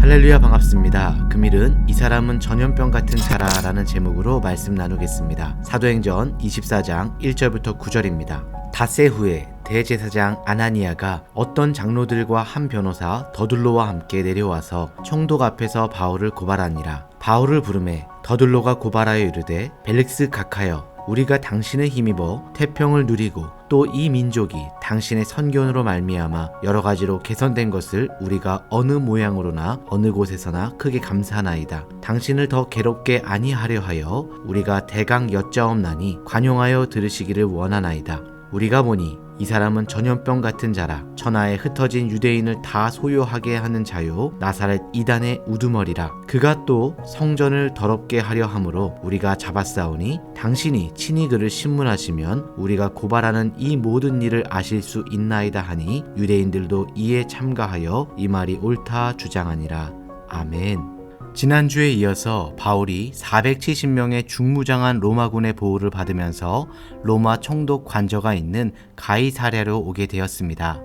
할렐루야, 반갑습니다. 금일은 이 사람은 전염병 같은 자라라는 제목으로 말씀 나누겠습니다. 사도행전 24장 1절부터 9절입니다. 닷새 후에 대제사장 아나니아가 어떤 장로들과 한 변호사 더둘로와 함께 내려와서 총독 앞에서 바울을 고발하니라. 바울을 부르매 더둘로가 고발하여 이르되, 벨릭스 각하여, 우리가 당신의 힘입어 태평을 누리고 또 이 민족이 당신의 선견으로 말미암아 여러 가지로 개선된 것을 우리가 어느 모양으로나 어느 곳에서나 크게 감사하나이다. 당신을 더 괴롭게 아니하려 하여 우리가 대강 여짜옵나니 관용하여 들으시기를 원하나이다. 우리가 보니 이 사람은 전염병 같은 자라. 천하에 흩어진 유대인을 다 소요하게 하는 자요, 나사렛 이단의 우두머리라. 그가 또 성전을 더럽게 하려 함으로 우리가 잡았사오니 당신이 친히 그를 신문하시면 우리가 고발하는 이 모든 일을 아실 수 있나이다 하니, 유대인들도 이에 참가하여 이 말이 옳다 주장하니라. 아멘. 지난주에 이어서 바울이 470명의 중무장한 로마군의 보호를 받으면서 로마 총독 관저가 있는 가이사랴로 오게 되었습니다.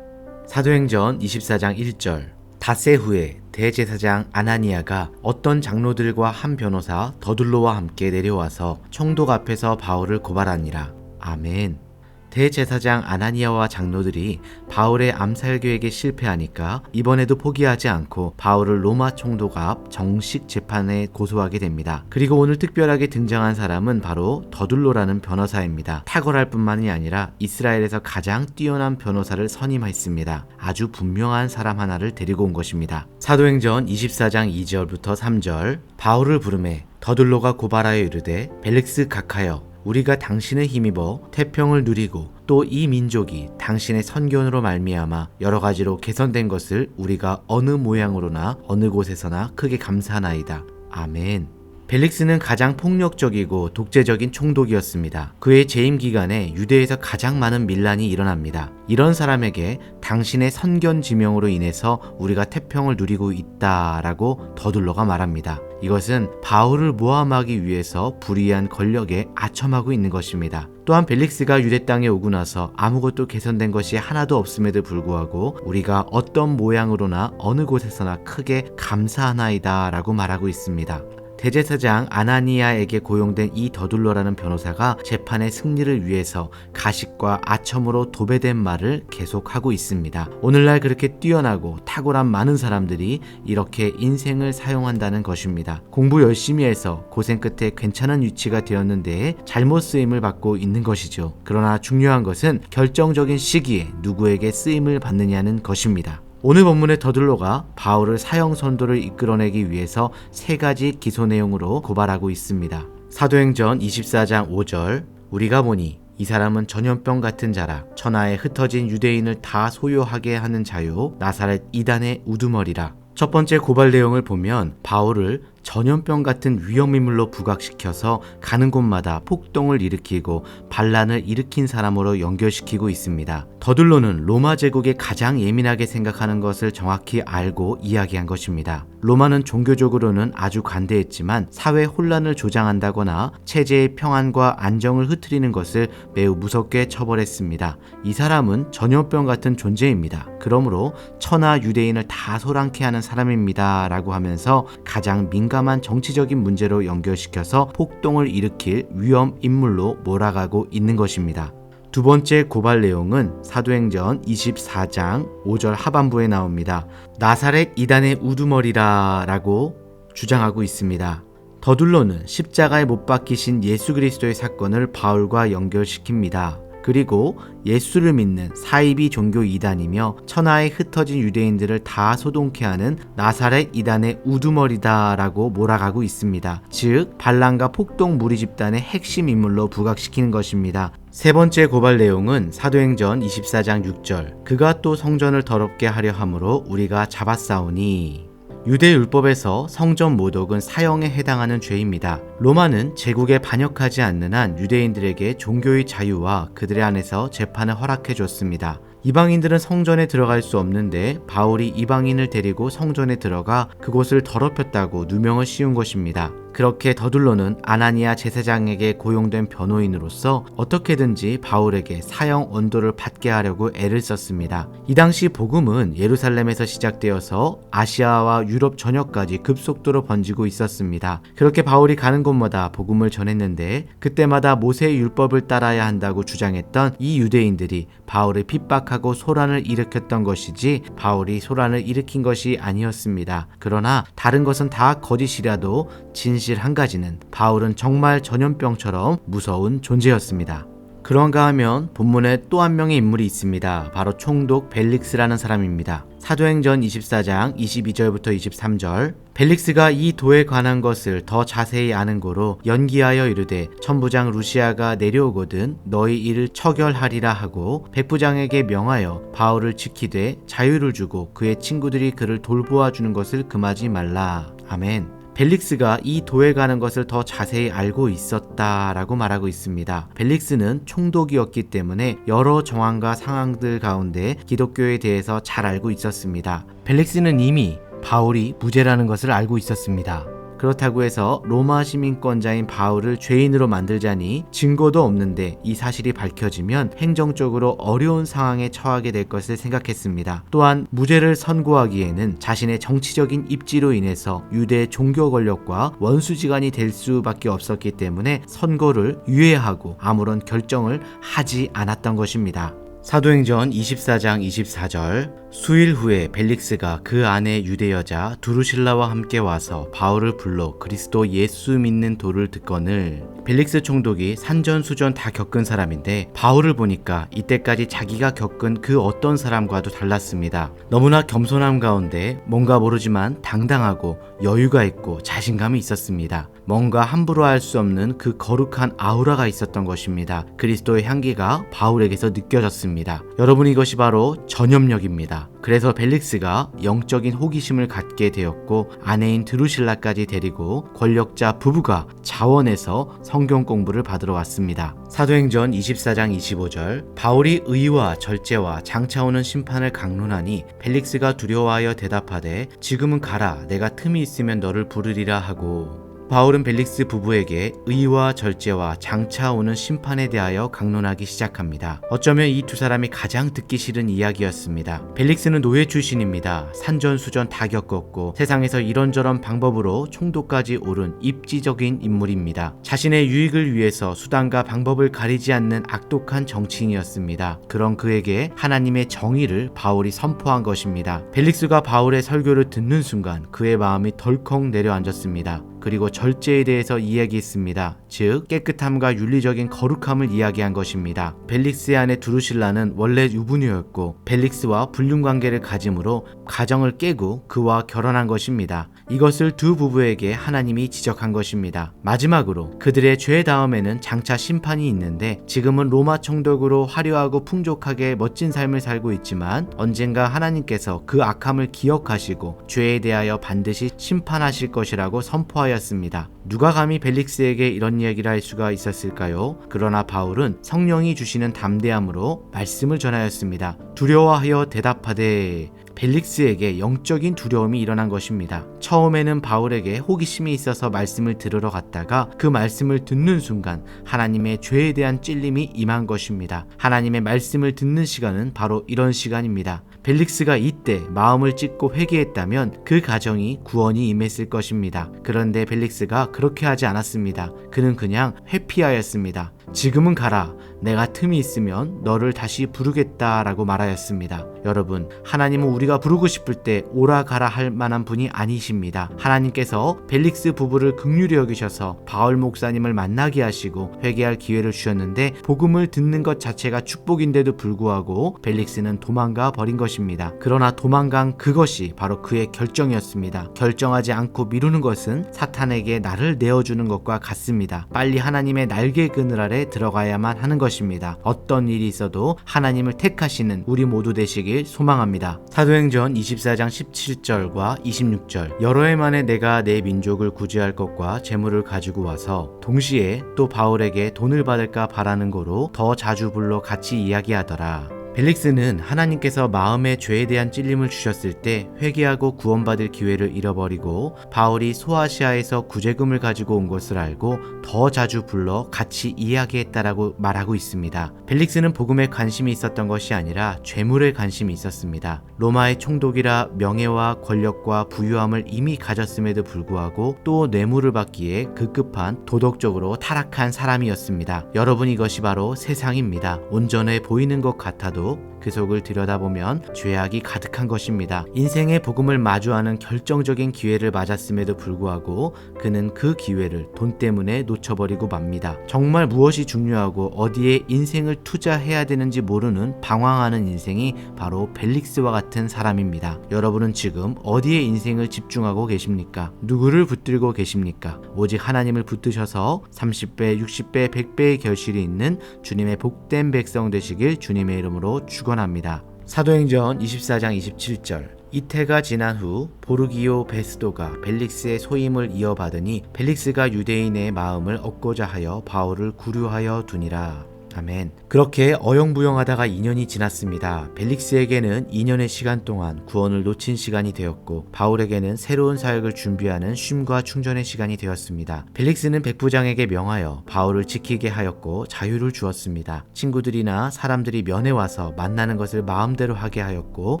사도행전 24장 1절. 닷새 후에 대제사장 아나니아가 어떤 장로들과 한 변호사 더둘로와 함께 내려와서 총독 앞에서 바울을 고발하니라. 아멘. 대제사장 아나니아와 장로들이 바울의 암살 계획에 실패하니까 이번에도 포기하지 않고 바울을 로마 총독 앞 정식 재판에 고소하게 됩니다. 그리고 오늘 특별하게 등장한 사람은 바로 더둘로라는 변호사입니다. 탁월할 뿐만이 아니라 이스라엘에서 가장 뛰어난 변호사를 선임했습니다. 아주 분명한 사람 하나를 데리고 온 것입니다. 사도행전 24장 2절부터 3절. 바울을 부르매 더둘로가 고발하여 이르되, 벨릭스 각하여, 우리가 당신의 힘입어 태평을 누리고 또 이 민족이 당신의 선견으로 말미암아 여러 가지로 개선된 것을 우리가 어느 모양으로나 어느 곳에서나 크게 감사하나이다. 아멘. 벨릭스는 가장 폭력적이고 독재적인 총독이었습니다. 그의 재임 기간에 유대에서 가장 많은 밀란이 일어납니다. 이런 사람에게 당신의 선견 지명으로 인해서 우리가 태평을 누리고 있다라고 더둘로가 말합니다. 이것은 바울을 모함하기 위해서 불의한 권력에 아첨하고 있는 것입니다. 또한 벨릭스가 유대 땅에 오고 나서 아무것도 개선된 것이 하나도 없음에도 불구하고 우리가 어떤 모양으로나 어느 곳에서나 크게 감사하나이다 라고 말하고 있습니다. 대제사장 아나니아에게 고용된 이 더둘로라는 변호사가 재판의 승리를 위해서 가식과 아첨으로 도배된 말을 계속하고 있습니다. 오늘날 그렇게 뛰어나고 탁월한 많은 사람들이 이렇게 인생을 사용한다는 것입니다. 공부 열심히 해서 고생 끝에 괜찮은 위치가 되었는데 잘못 쓰임을 받고 있는 것이죠. 그러나 중요한 것은 결정적인 시기에 누구에게 쓰임을 받느냐는 것입니다. 오늘 본문의 더둘로가 바울을 사형 선고를 이끌어내기 위해서 3가지 기소 내용으로 고발하고 있습니다. 사도행전 24장 5절. 우리가 보니 이 사람은 전염병 같은 자라. 천하에 흩어진 유대인을 다 소요하게 하는 자요, 나사렛 이단의 우두머리라. 첫 번째 고발 내용을 보면 바울을 전염병 같은 위험인물로 부각시켜서 가는 곳마다 폭동을 일으키고 반란을 일으킨 사람으로 연결시키고 있습니다. 더둘로는 로마 제국에 가장 예민하게 생각하는 것을 정확히 알고 이야기한 것입니다. 로마는 종교적으로는 아주 관대했지만 사회 혼란을 조장한다거나 체제의 평안과 안정을 흐트리는 것을 매우 무섭게 처벌했습니다. 이 사람은 전염병 같은 존재입니다. 그러므로 천하 유대인을 다 소란케 하는 사람입니다 라고 하면서 가장 민감한 정치적인 문제로 연결시켜서 폭동을 일으킬 위험 인물로 몰아가고 있는 것입니다. 두 번째 고발 내용은 사도행전 24장 5절 하반부에 나옵니다. 나사렛 이단의 우두머리라 라고 주장하고 있습니다. 더둘로는 십자가에 못 박히신 예수 그리스도의 사건을 바울과 연결시킵니다. 그리고 예수를 믿는 사이비 종교 이단이며 천하에 흩어진 유대인들을 다 소동케 하는 나사렛 이단의 우두머리다 라고 몰아가고 있습니다. 즉 반란과 폭동 무리 집단의 핵심 인물로 부각시키는 것입니다. 세 번째 고발 내용은 사도행전 24장 6절. 그가 또 성전을 더럽게 하려 함으로 우리가 잡았사오니. 유대 율법에서 성전 모독은 사형에 해당하는 죄입니다. 로마는 제국에 반역하지 않는 한 유대인들에게 종교의 자유와 그들의 안에서 재판을 허락해 줬습니다. 이방인들은 성전에 들어갈 수 없는데 바울이 이방인을 데리고 성전에 들어가 그곳을 더럽혔다고 누명을 씌운 것입니다. 그렇게 더둘로는 아나니아 제사장에게 고용된 변호인으로서 어떻게든지 바울에게 사형 언도를 받게 하려고 애를 썼습니다. 이 당시 복음은 예루살렘에서 시작되어서 아시아와 유럽 전역까지 급속도로 번지고 있었습니다. 그렇게 바울이 가는 곳마다 복음을 전했는데 그때마다 모세의 율법을 따라야 한다고 주장했던 이 유대인들이 바울을 핍박하고 소란을 일으켰던 것이지 바울이 소란을 일으킨 것이 아니었습니다. 그러나 다른 것은 다 거짓이라도 진실 한 가지는 바울은 정말 전염병처럼 무서운 존재였습니다. 그런가 하면 본문에 또 한 명의 인물이 있습니다. 바로 총독 벨릭스라는 사람입니다. 사도행전 24장 22절부터 23절 벨릭스가 이 도에 관한 것을 더 자세히 아는 고로 연기하여 이르되 천부장 루시아가 내려오거든 너희 이를 처결하리라 하고 백부장에게 명하여 바울을 지키되 자유를 주고 그의 친구들이 그를 돌보아 주는 것을 금하지 말라. 아멘. 벨릭스가 이 도에 가는 것을 더 자세히 알고 있었다라고 말하고 있습니다. 벨릭스는 총독이었기 때문에 여러 정황과 상황들 가운데 기독교에 대해서 잘 알고 있었습니다. 벨릭스는 이미 바울이 무죄라는 것을 알고 있었습니다. 그렇다고 해서 로마 시민권자인 바울을 죄인으로 만들자니 증거도 없는데 이 사실이 밝혀지면 행정적으로 어려운 상황에 처하게 될 것을 생각했습니다. 또한 무죄를 선고하기에는 자신의 정치적인 입지로 인해서 유대 종교 권력과 원수지간이 될 수밖에 없었기 때문에 선고를 유예하고 아무런 결정을 하지 않았던 것입니다. 사도행전 24장 24절 수일 후에 벨릭스가 그 아내 유대 여자 두루실라와 함께 와서 바울을 불러 그리스도 예수 믿는 도를 듣거늘. 벨릭스 총독이 산전수전 다 겪은 사람인데 바울을 보니까 이때까지 자기가 겪은 그 어떤 사람과도 달랐습니다. 너무나 겸손함 가운데 뭔가 모르지만 당당하고 여유가 있고 자신감이 있었습니다. 뭔가 함부로 할 수 없는 그 거룩한 아우라가 있었던 것입니다. 그리스도의 향기가 바울에게서 느껴졌습니다. 여러분, 이것이 바로 전염력입니다. 그래서 벨릭스가 영적인 호기심을 갖게 되었고 아내인 드루실라까지 데리고 권력자 부부가 자원해서 성경 공부를 받으러 왔습니다. 사도행전 24장 25절 바울이 의와 절제와 장차 오는 심판을 강론하니 벨릭스가 두려워하여 대답하되 지금은 가라 내가 틈이 있으면 너를 부르리라 하고. 바울은 벨릭스 부부에게 의와 절제와 장차 오는 심판에 대하여 강론하기 시작합니다. 어쩌면 이 두 사람이 가장 듣기 싫은 이야기였습니다. 벨릭스는 노예 출신입니다. 산전수전 다 겪었고 세상에서 이런저런 방법으로 총독까지 오른 입지적인 인물입니다. 자신의 유익을 위해서 수단과 방법을 가리지 않는 악독한 정치인이었습니다. 그런 그에게 하나님의 정의를 바울이 선포한 것입니다. 벨릭스가 바울의 설교를 듣는 순간 그의 마음이 덜컥 내려앉았습니다. 그리고 절제에 대해서 이야기했습니다. 즉 깨끗함과 윤리적인 거룩함을 이야기한 것입니다. 벨릭스의 아내 두루실라는 원래 유부녀였고 벨릭스와 불륜관계를 가짐으로 가정을 깨고 그와 결혼한 것입니다. 이것을 두 부부에게 하나님이 지적한 것입니다. 마지막으로 그들의 죄 다음에는 장차 심판이 있는데 지금은 로마 총독으로 화려하고 풍족하게 멋진 삶을 살고 있지만 언젠가 하나님께서 그 악함을 기억하시고 죄에 대하여 반드시 심판하실 것이라고 선포하였습니다. 누가 감히 벨릭스에게 이런 이야기를 할 수가 있었을까요? 그러나 바울은 성령이 주시는 담대함으로 말씀을 전하였습니다. 두려워하여 대답하되 벨릭스에게 영적인 두려움이 일어난 것입니다. 처음에는 바울에게 호기심이 있어서 말씀을 들으러 갔다가 그 말씀을 듣는 순간 하나님의 죄에 대한 찔림이 임한 것입니다. 하나님의 말씀을 듣는 시간은 바로 이런 시간입니다. 벨릭스가 이때 마음을 찢고 회개했다면 그 가정이 구원이 임했을 것입니다. 그런데 벨릭스가 그렇게 하지 않았습니다. 그는 그냥 회피하였습니다. 지금은 가라. 내가 틈이 있으면 너를 다시 부르겠다라고 말하였습니다. 여러분, 하나님은 우리가 부르고 싶을 때 오라 가라 할 만한 분이 아니십니다. 하나님께서 벨릭스 부부를 긍휼히 여기셔서 바울 목사님을 만나게 하시고 회개할 기회를 주셨는데 복음을 듣는 것 자체가 축복인데도 불구하고 벨릭스는 도망가 버린 것입니다. 그러나 도망간 그것이 바로 그의 결정이었습니다. 결정하지 않고 미루는 것은 사탄에게 나를 내어주는 것과 같습니다. 빨리 하나님의 날개 그늘 아래 들어가야만 하는 것입니다. 어떤 일이 있어도 하나님을 택하시는 우리 모두 되시길 소망합니다. 사도행전 24장 17절과 26절 여러 해 만에 내가 내 민족을 구제할 것과 재물을 가지고 와서 동시에 또 바울에게 돈을 받을까 바라는 거로 더 자주 불러 같이 이야기하더라. 벨릭스는 하나님께서 마음의 죄에 대한 찔림을 주셨을 때 회개하고 구원받을 기회를 잃어버리고 바울이 소아시아에서 구제금을 가지고 온 것을 알고 더 자주 불러 같이 이야기했다라고 말하고 있습니다. 벨릭스는 복음에 관심이 있었던 것이 아니라 죄물에 관심이 있었습니다. 로마의 총독이라 명예와 권력과 부유함을 이미 가졌음에도 불구하고 또 뇌물을 받기에 급급한 도덕적으로 타락한 사람이었습니다. 여러분, 이것이 바로 세상입니다. 온전해 보이는 것 같아도 그 속을 들여다보면 죄악이 가득한 것입니다. 인생의 복음을 마주하는 결정적인 기회를 맞았음에도 불구하고 그는 그 기회를 돈 때문에 놓쳐버리고 맙니다. 정말 무엇이 중요하고 어디에 인생을 투자해야 되는지 모르는 방황하는 인생이 바로 벨릭스와 같은 사람입니다. 여러분은 지금 어디에 인생을 집중하고 계십니까? 누구를 붙들고 계십니까? 오직 하나님을 붙드셔서 30배, 60배, 100배의 결실이 있는 주님의 복된 백성 되시길 주님의 이름으로 축원합니다. 사도행전 24장 27절. 이태가 지난 후 보르기오 베스도가 벨릭스의 소임을 이어받으니 벨릭스가 유대인의 마음을 얻고자 하여 바울을 구류하여 두니라. 아멘. 그렇게 어영부영하다가 2년이 지났습니다. 벨릭스에게는 2년의 시간 동안 구원을 놓친 시간이 되었고 바울에게는 새로운 사역을 준비하는 쉼과 충전의 시간이 되었습니다. 벨릭스는 백부장에게 명하여 바울을 지키게 하였고 자유를 주었습니다. 친구들이나 사람들이 면회 와서 만나는 것을 마음대로 하게 하였고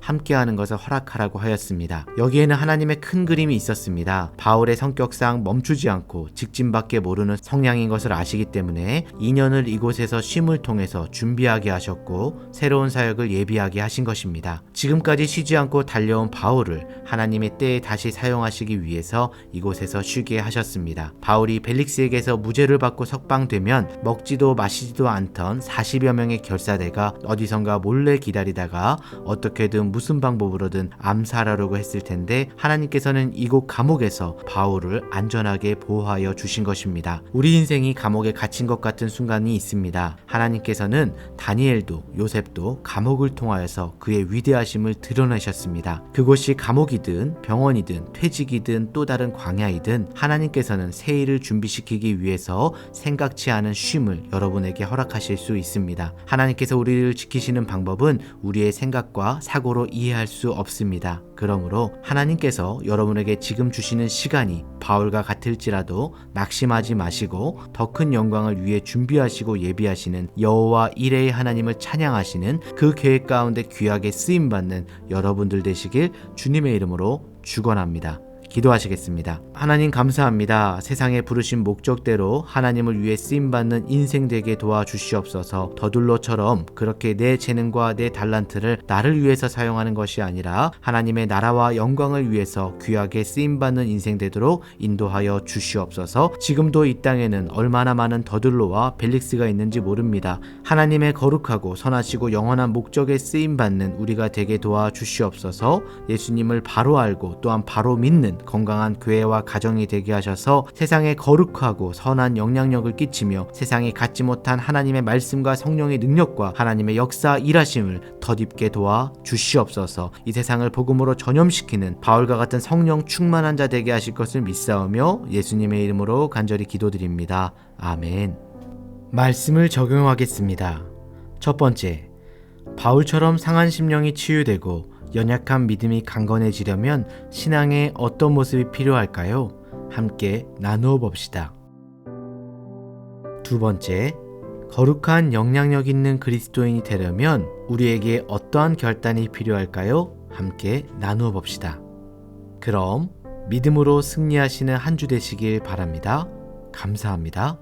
함께하는 것을 허락하라고 하였습니다. 여기에는 하나님의 큰 그림이 있었습니다. 바울의 성격상 멈추지 않고 직진밖에 모르는 성향인 것을 아시기 때문에 2년을 이곳에서 쉼을 통해서 준비하게 하셨고 새로운 사역을 예비하게 하신 것입니다. 지금까지 쉬지 않고 달려온 바울을 하나님의 때에 다시 사용하시기 위해서 이곳에서 쉬게 하셨습니다. 바울이 벨릭스에게서 무죄를 받고 석방되면 먹지도 마시지도 않던 40여 명의 결사대가 어디선가 몰래 기다리다가 어떻게든 무슨 방법으로든 암살하려고 했을 텐데 하나님께서는 이곳 감옥에서 바울을 안전하게 보호하여 주신 것입니다. 우리 인생이 감옥에 갇힌 것 같은 순간이 있습니다. 하나님께서는 다니엘도 요셉도 감옥을 통하여서 그의 위대하심을 드러내셨습니다. 그곳이 감옥이든 병원이든 퇴직이든 또 다른 광야이든 하나님께서는 새 일을 준비시키기 위해서 생각지 않은 쉼을 여러분에게 허락하실 수 있습니다. 하나님께서 우리를 지키시는 방법은 우리의 생각과 사고로 이해할 수 없습니다. 그러므로 하나님께서 여러분에게 지금 주시는 시간이 바울과 같을지라도 낙심하지 마시고 더 큰 영광을 위해 준비하시고 예비하시는 여호와 이레의 하나님을 찬양하시는 그 계획 가운데 귀하게 쓰임받는 여러분들 되시길 주님의 이름으로 축원합니다. 기도하시겠습니다. 하나님 감사합니다. 세상에 부르신 목적대로 하나님을 위해 쓰임받는 인생 되게 도와주시옵소서. 더둘로처럼 그렇게 내 재능과 내 달란트를 나를 위해서 사용하는 것이 아니라 하나님의 나라와 영광을 위해서 귀하게 쓰임받는 인생 되도록 인도하여 주시옵소서. 지금도 이 땅에는 얼마나 많은 더둘로와 벨릭스가 있는지 모릅니다. 하나님의 거룩하고 선하시고 영원한 목적에 쓰임받는 우리가 되게 도와주시옵소서. 예수님을 바로 알고 또한 바로 믿는 건강한 교회와 가정이 되게 하셔서 세상에 거룩하고 선한 영향력을 끼치며 세상이 갖지 못한 하나님의 말씀과 성령의 능력과 하나님의 역사 일하심을 덧입게 도와 주시옵소서. 이 세상을 복음으로 전염시키는 바울과 같은 성령 충만한 자 되게 하실 것을 믿사오며 예수님의 이름으로 간절히 기도드립니다. 아멘. 말씀을 적용하겠습니다. 첫 번째, 바울처럼 상한 심령이 치유되고 연약한 믿음이 강건해지려면 신앙에 어떤 모습이 필요할까요? 함께 나누어 봅시다. 두 번째, 거룩한 영향력 있는 그리스도인이 되려면 우리에게 어떠한 결단이 필요할까요? 함께 나누어 봅시다. 그럼 믿음으로 승리하시는 한 주 되시길 바랍니다. 감사합니다.